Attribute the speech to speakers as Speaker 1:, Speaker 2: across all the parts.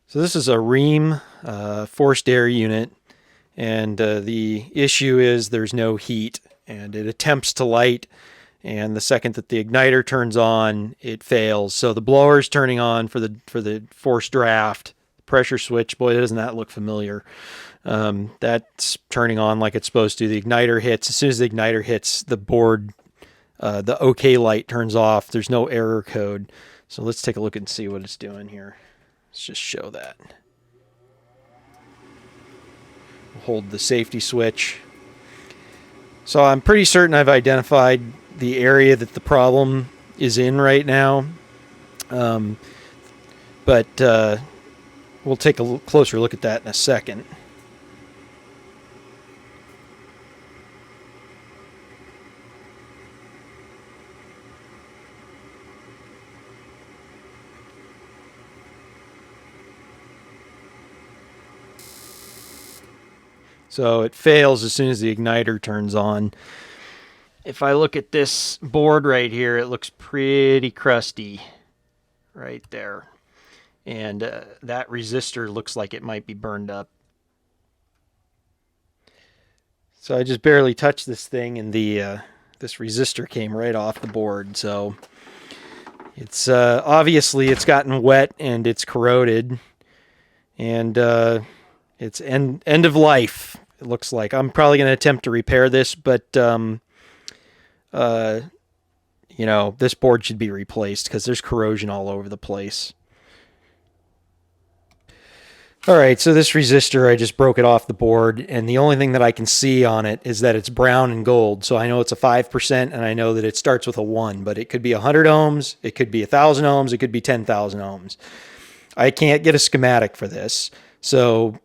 Speaker 1: So this is a Rheem forced air unit, and the issue is there's no heat, and it attempts to light, and the second that the igniter turns on, it fails. So the blower's turning on for the forced draft. Pressure switch, boy, doesn't that look familiar. That's turning on like it's supposed to. The igniter hits. As soon as the igniter hits, the board, the OK light turns off. There's no error code. So let's take a look and see what it's doing here. Let's just show that. Hold the safety switch. So I'm pretty certain I've identified the area that the problem is in right now. But we'll take a closer look at that in a second. So it fails as soon as the igniter turns on. If I look at this board right here, it looks pretty crusty right there. And that resistor looks like it might be burned up. So I just barely touched this thing, and this resistor came right off the board. So it's obviously it's gotten wet and it's corroded, and it's end of life. It looks like I'm probably going to attempt to repair this, but you know, this board should be replaced because there's corrosion all over the place. All right, so this resistor, I just broke it off the board, and the only thing that I can see on it is that it's brown and gold. So I know it's a 5%, and I know that it starts with a 1, but it could be 100 ohms, it could be 1,000 ohms, it could be 10,000 ohms. I can't get a schematic for this. So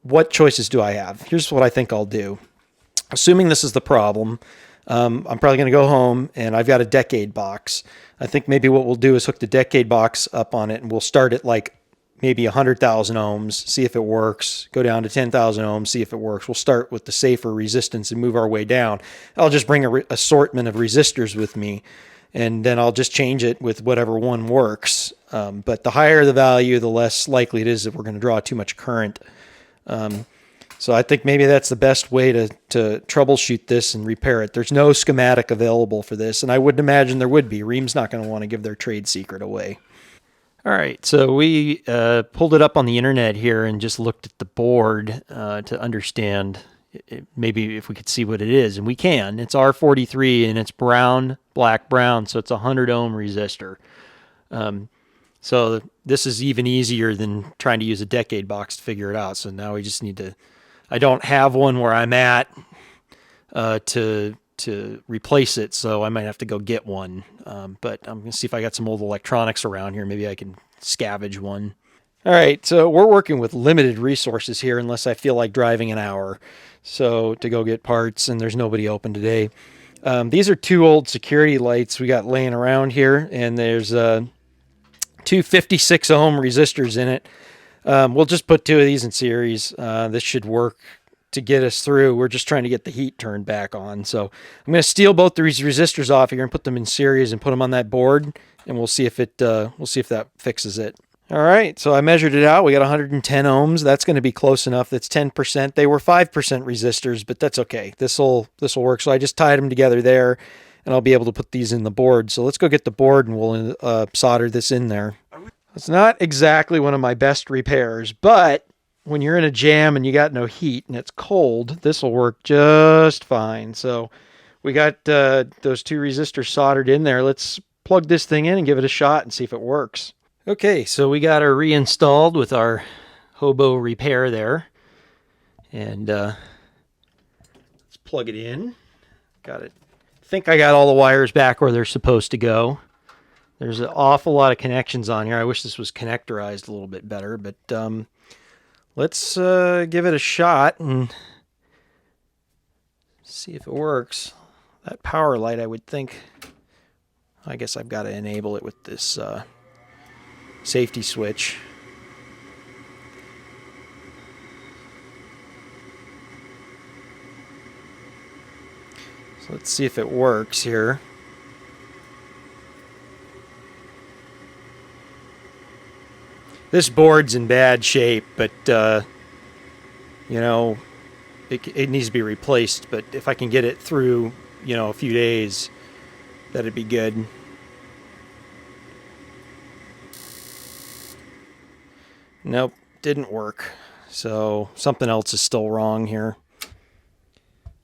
Speaker 1: what choices do I have? Here's what I think I'll do. Assuming this is the problem, I'm probably going to go home, and I've got a decade box. I think maybe what we'll do is hook the decade box up on it, and we'll start at like maybe 100,000 ohms, see if it works, go down to 10,000 ohms, see if it works. We'll start with the safer resistance and move our way down. I'll just bring an assortment of resistors with me, and then I'll just change it with whatever one works. But the higher the value, the less likely it is that we're going to draw too much current. So I think maybe that's the best way to troubleshoot this and repair it. There's no schematic available for this, and I wouldn't imagine there would be. Rheem's not going to want to give their trade secret away. All right, so we pulled it up on the internet here and just looked at the board to understand maybe if we could see what it is, and we can. It's R43 and it's brown, black, brown, so it's a 100 ohm resistor. So this is even easier than trying to use a decade box to figure it out. So now we just need to, I don't have one where I'm at to replace it, so I might have to go get one. But I'm going to see if I got some old electronics around here. Maybe I can scavenge one. All right, so we're working with limited resources here unless I feel like driving an hour so to go get parts, and there's nobody open today. These are two old security lights we got laying around here, and there's two 56 ohm resistors in it. We'll just put two of these in series. This should work to get us through. We're just trying to get the heat turned back on. So I'm going to steal both these resistors off here and put them in series and put them on that board, and we'll see if that fixes it. All right, so I measured it out. We got 110 ohms. That's going to be close enough. That's 10%. They were 5% resistors, but that's okay. This'll work. So I just tied them together there, and I'll be able to put these in the board. So let's go get the board, and we'll solder this in there. It's not exactly one of my best repairs, but when you're in a jam and you got no heat and it's cold, this will work just fine. So we got those two resistors soldered in there. Let's plug this thing in and give it a shot and see if it works. Okay, so we got her reinstalled with our hobo repair there. And let's plug it in. Got it. I think I got all the wires back where they're supposed to go. There's an awful lot of connections on here. I wish this was connectorized a little bit better, but let's give it a shot and see if it works. That power light, I would think, I guess I've got to enable it with this safety switch. So let's see if it works here. This board's in bad shape, but you know, it needs to be replaced. But if I can get it through, you know, a few days, that'd be good. Nope, didn't work. So something else is still wrong here.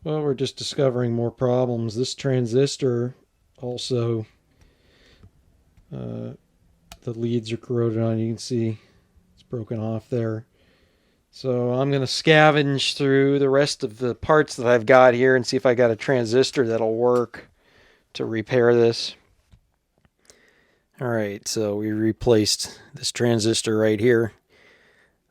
Speaker 1: Well, we're just discovering more problems. This transistor also, the leads are corroded on. You can see it's broken off there. So I'm going to scavenge through the rest of the parts that I've got here and see if I got a transistor that'll work to repair this. All right, so we replaced this transistor right here.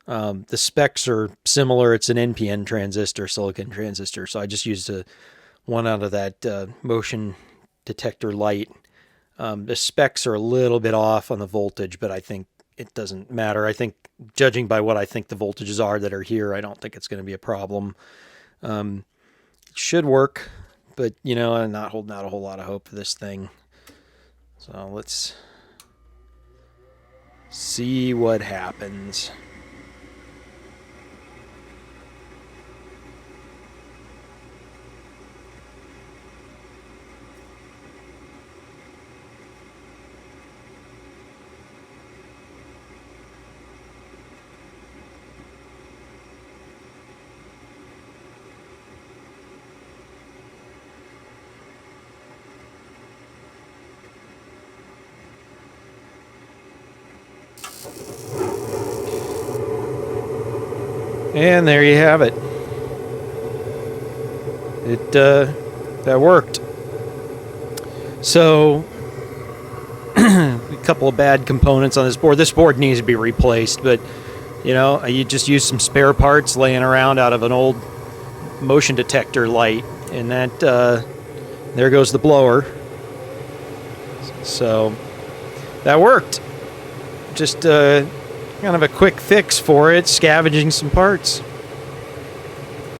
Speaker 1: The specs are similar. It's an NPN transistor, silicon transistor. So I just used one out of that motion detector light. The specs are a little bit off on the voltage, but I think it doesn't matter. I think, judging by what I think the voltages are that are here, I don't think it's going to be a problem. It should work, but, you know, I'm not holding out a whole lot of hope for this thing. So let's see what happens. And there you have it. That worked. So a couple of bad components on this board. This board needs to be replaced, but you know, you just use some spare parts laying around out of an old motion detector light, and that there goes the blower. So that worked. Just kind of a quick fix for it, scavenging some parts.